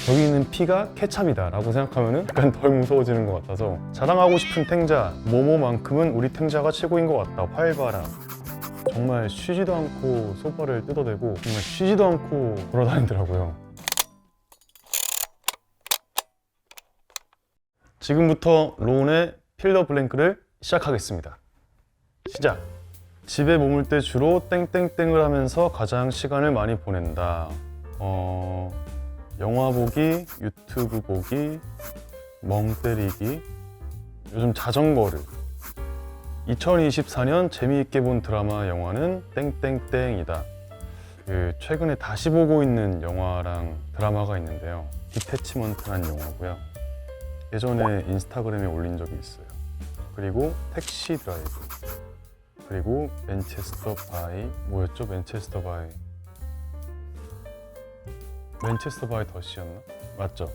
저기는 피가 케찹이다 라고 생각하면 약간 덜 무서워지는 것 같아서 자랑하고 싶은 탱자 모모만큼은 우리 탱자가 최고인 것 같다. 활발함. 정말 쉬지도 않고 소파를 뜯어대고 정말 쉬지도 않고 돌아다니더라고요. 지금부터 론의 필더 블랭크를 시작하겠습니다. 시작! 집에 머물 때 주로 땡땡땡을 하면서 가장 시간을 많이 보낸다. 영화 보기, 유튜브 보기, 멍 때리기, 요즘 자전거를. 2024년 재미있게 본 드라마 영화는 땡땡땡이다. 최근에 다시 보고 있는 영화랑 드라마가 있는데요. 디태치먼트란 영화고요. 예전에 인스타그램에 올린 적이 있어요. 그리고 택시 드라이브, 그리고 맨체스터 바이, 뭐였죠? 맨체스터 바이 더시였나? 맞죠?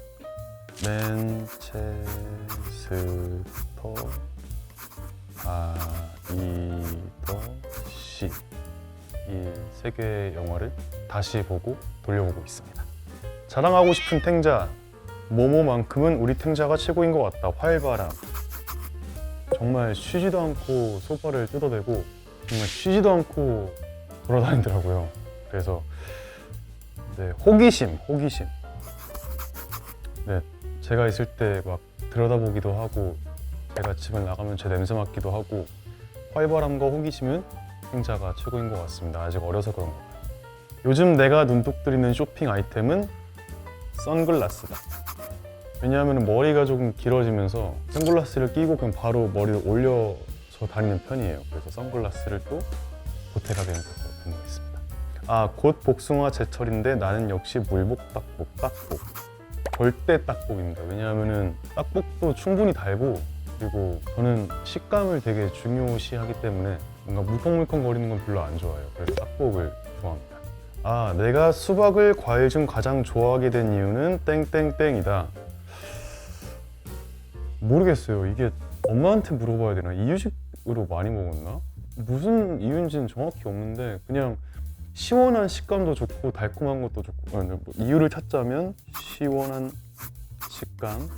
맨체스터 바이 더시, 이 세 개의 영화를 다시 보고 돌려보고 있습니다. 자랑하고 싶은 탱자 모모만큼은 우리 탱자가 최고인 것 같다. 활발함. 정말 쉬지도 않고 소파를 뜯어대고 정말 쉬지도 않고 돌아다니더라고요. 그래서 네, 호기심. 네, 제가 있을 때 막 들여다보기도 하고 제가 집을 나가면 제 냄새 맡기도 하고 활발함과 호기심은 탱자가 최고인 것 같습니다. 아직 어려서 그런가 봐요. 요즘 내가 눈독 들이는 쇼핑 아이템은 선글라스다. 왜냐하면 머리가 조금 길어지면서 선글라스를 끼고 그냥 바로 머리를 올려서 다니는 편이에요. 그래서 선글라스를 또 보태가 되는 것 있습니다. 곧 복숭아 제철인데 나는 역시 물복 딱복. 절대 딱복입니다. 왜냐하면 딱복도 충분히 달고, 그리고 저는 식감을 되게 중요시하기 때문에 뭔가 물컹물컹 거리는 건 별로 안 좋아해요. 그래서 딱복을 좋아합니다. 내가 수박을 과일 중 가장 좋아하게 된 이유는 땡땡땡이다. 모르겠어요. 이게 엄마한테 물어봐야 되나? 이유식으로 많이 먹었나? 무슨 이유인지는 정확히 없는데 그냥 시원한 식감도 좋고 달콤한 것도 좋고, 이유를 찾자면 시원한 식감.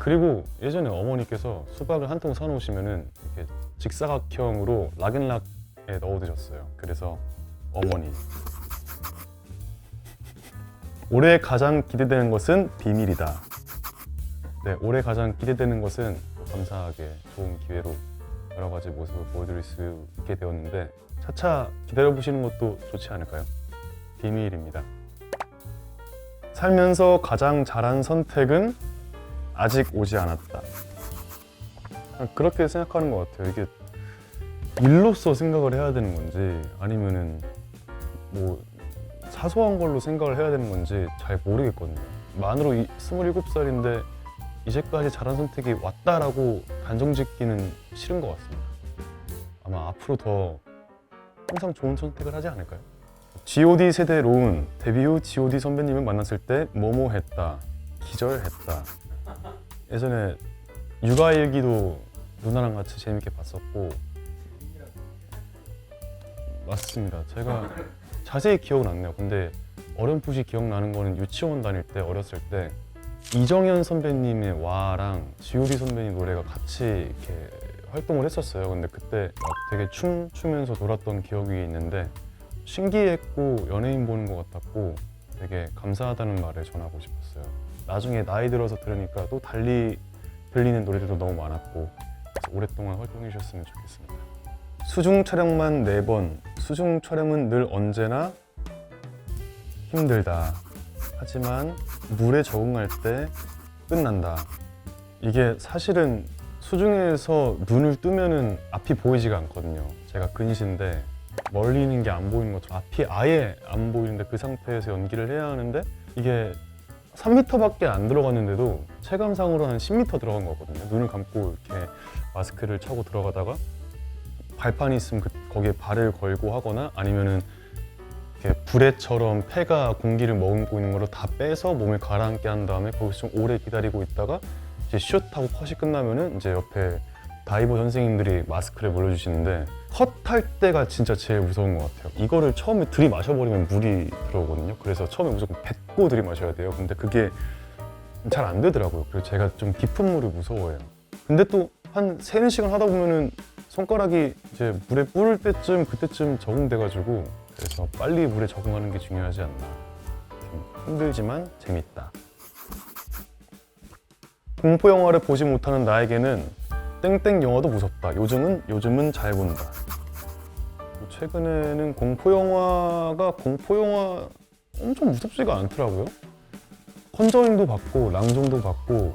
그리고 예전에 어머니께서 수박을 한 통 사놓으시면은 이렇게 직사각형으로 락앤락에 넣어 드셨어요. 그래서 어머니. 올해 가장 기대되는 것은 비밀이다. 네, 올해 가장 기대되는 것은 감사하게 좋은 기회로 여러 가지 모습을 보여드릴 수 있게 되었는데 차차 기다려보시는 것도 좋지 않을까요? 비밀입니다. 살면서 가장 잘한 선택은 아직 오지 않았다. 그렇게 생각하는 것 같아요. 이게 일로서 생각을 해야 되는 건지 아니면은 뭐 사소한 걸로 생각을 해야 되는 건지 잘 모르겠거든요. 만으로 27살인데 이제까지 잘한 선택이 왔다라고 단정짓기는 싫은 것 같습니다. 아마 앞으로 더 항상 좋은 선택을 하지 않을까요? G.O.D 세대 로운, 데뷔 후 G.O.D 선배님을 만났을 때 뭐뭐 했다, 기절했다. 예전에 육아일기도 누나랑 같이 재밌게 봤었고. 맞습니다. 제가 자세히 기억은 안 나요. 근데 어렴풋이 기억나는 거는 유치원 다닐 때, 어렸을 때 이정현 선배님의 와랑 G.O.D 선배님 노래가 같이 이렇게 활동을 했었어요. 근데 그때 막 되게 춤추면서 놀았던 기억이 있는데 신기했고 연예인 보는 것 같았고 되게 감사하다는 말을 전하고 싶었어요. 나중에 나이 들어서 들으니까 또 달리 들리는 노래들도 너무 많았고, 그래서 오랫동안 활동해 주셨으면 좋겠습니다. 수중 촬영만 4번, 수중 촬영은 늘 언제나 힘들다. 하지만 물에 적응할 때 끝난다. 이게 사실은 수중에서 눈을 뜨면은 앞이 보이지가 않거든요. 제가 근시인데 멀리 있는 게 안 보이는 것처럼 앞이 아예 안 보이는데 그 상태에서 연기를 해야 하는데 이게 3m밖에 안 들어갔는데도 체감상으로 한 10m 들어간 거거든요. 눈을 감고 이렇게 마스크를 차고 들어가다가 발판이 있으면 거기에 발을 걸고 하거나 아니면은 이렇게 불에처럼 폐가 공기를 머금고 있는 거를 다 빼서 몸을 가라앉게 한 다음에 거기서 좀 오래 기다리고 있다가 이제 슛 하고 컷이 끝나면은 이제 옆에 다이버 선생님들이 마스크를 물려주시는데 컷할 때가 진짜 제일 무서운 것 같아요. 이거를 처음에 들이마셔버리면 물이 들어오거든요. 그래서 처음에 무조건 뱉고 들이마셔야 돼요. 근데 그게 잘 안 되더라고요. 그래서 제가 좀 깊은 물을 무서워해요. 근데 또 한 3-4시간 하다 보면은 손가락이 이제 물에 뿌릴 때쯤 그때쯤 적응돼가지고 그래서 빨리 물에 적응하는 게 중요하지 않나. 좀 힘들지만 재밌다. 공포 영화를 보지 못하는 나에게는 땡땡 영화도 무섭다. 요즘은 잘 본다. 최근에는 공포 영화 엄청 무섭지가 않더라고요. 컨저링도 봤고 랑종도 봤고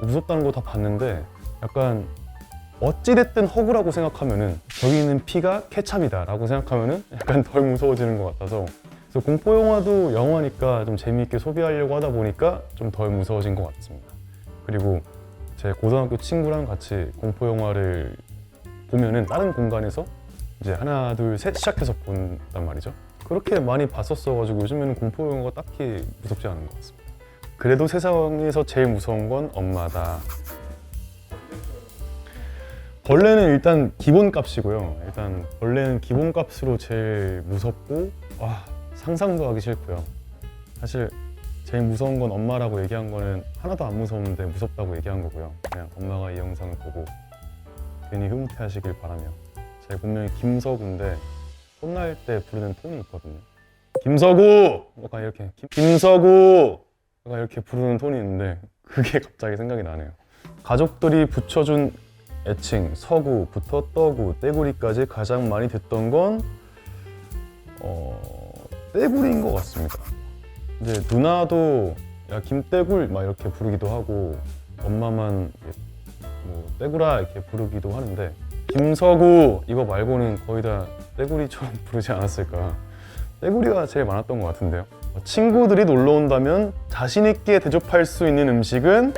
무섭다는 거 다 봤는데 약간 어찌됐든 허구라고 생각하면은 저기 있는 피가 케찹이다 라고 생각하면은 약간 덜 무서워지는 것 같아서 그래서 공포 영화도 영화니까 좀 재미있게 소비하려고 하다 보니까 좀 덜 무서워진 것 같습니다. 그리고 제 고등학교 친구랑 같이 공포 영화를 보면은 다른 공간에서 이제 하나 둘 셋 시작해서 본단 말이죠. 그렇게 많이 봤었어가지고 요즘에는 공포 영화가 딱히 무섭지 않은 것 같습니다. 그래도 세상에서 제일 무서운 건 엄마다. 벌레는 일단 기본값이고요. 일단 벌레는 기본값으로 제일 무섭고 상상도 하기 싫고요. 사실 제일 무서운 건 엄마라고 얘기한 거는 하나도 안 무서운데 무섭다고 얘기한 거고요. 그냥 엄마가 이 영상을 보고 괜히 흐뭇해하시길 바라며. 제 본명이 김서구인데 혼날 때 부르는 톤이 있거든요. 김서구! 약간 이렇게 김서구! 약간 이렇게 부르는 톤이 있는데 그게 갑자기 생각이 나네요. 가족들이 붙여준 애칭 서구부터 떠구, 떼구리까지 가장 많이 듣던 건 떼구리인 것 같습니다. 이제 누나도 야 김떼굴 막 이렇게 부르기도 하고 엄마만 뭐 떼구라 이렇게 부르기도 하는데 김서구 이거 말고는 거의 다 떼구리처럼 부르지 않았을까. 떼구리가 제일 많았던 것 같은데요. 친구들이 놀러 온다면 자신 있게 대접할 수 있는 음식은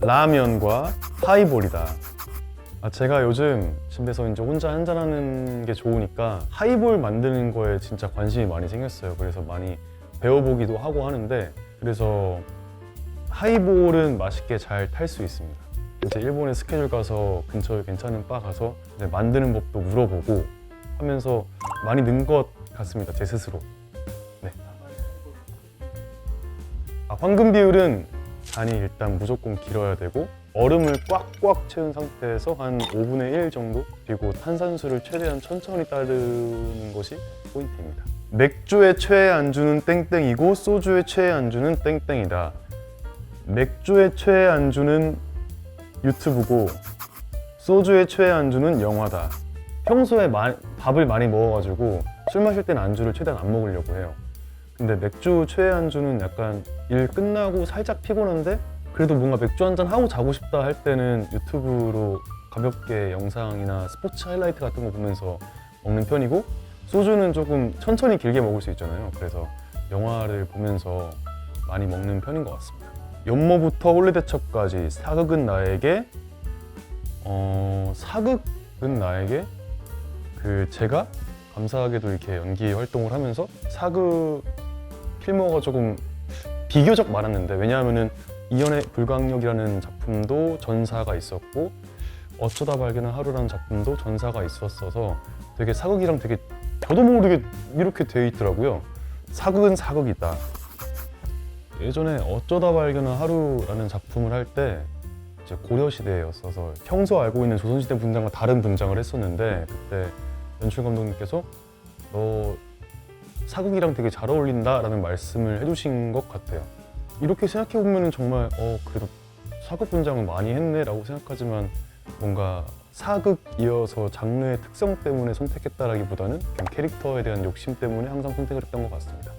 라면과 하이볼이다. 제가 요즘 집에서 이제 혼자 한잔하는 게 좋으니까 하이볼 만드는 거에 진짜 관심이 많이 생겼어요. 그래서 많이 배워보기도 하고 하는데 그래서 하이볼은 맛있게 잘 탈 수 있습니다. 이제 일본에 스케줄 가서 근처에 괜찮은 바 가서 이제 만드는 법도 물어보고 하면서 많이 는 것 같습니다. 제 스스로. 네. 황금 비율은 잔이 일단 무조건 길어야 되고 얼음을 꽉꽉 채운 상태에서 한 5분의 1 정도 그리고 탄산수를 최대한 천천히 따르는 것이 포인트입니다. 맥주의 최애 안주는 땡땡이고 소주의 최애 안주는 땡땡이다. 맥주의 최애 안주는 유튜브고 소주의 최애 안주는 영화다. 평소에 밥을 많이 먹어가지고 술 마실 때는 안주를 최대한 안 먹으려고 해요. 근데 맥주 최애 안주는 약간 일 끝나고 살짝 피곤한데 그래도 뭔가 맥주 한잔 하고 자고 싶다 할 때는 유튜브로 가볍게 영상이나 스포츠 하이라이트 같은 거 보면서 먹는 편이고 소주는 조금 천천히 길게 먹을 수 있잖아요. 그래서 영화를 보면서 많이 먹는 편인 것 같습니다. 연모부터 홀리대첩까지 사극은 나에게 제가 감사하게도 이렇게 연기 활동을 하면서 사극 필모가 조금 비교적 많았는데 왜냐하면은 이연의 불강력이라는 작품도 전사가 있었고 어쩌다 발견한 하루라는 작품도 전사가 있었어서 되게 사극이랑 되게 저도 모르게 이렇게 돼 있더라고요. 사극은 사극이다. 예전에 어쩌다 발견한 하루라는 작품을 할 때 이제 고려시대였어서 평소 알고 있는 조선시대 분장과 다른 분장을 했었는데 그때 연출 감독님께서 너 사극이랑 되게 잘 어울린다 라는 말씀을 해주신 것 같아요. 이렇게 생각해보면 정말 그래도 사극 분장은 많이 했네 라고 생각하지만 뭔가 사극이어서 장르의 특성 때문에 선택했다라기보다는 그냥 캐릭터에 대한 욕심 때문에 항상 선택을 했던 것 같습니다.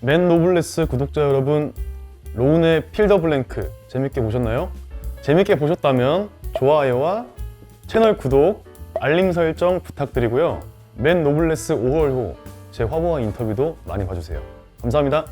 맨 노블레스 구독자 여러분, 로운의 필 더 블랭크 재밌게 보셨나요? 재밌게 보셨다면 좋아요와 채널 구독, 알림 설정 부탁드리고요. 맨 노블레스 5월 후 제 화보와 인터뷰도 많이 봐주세요. 감사합니다.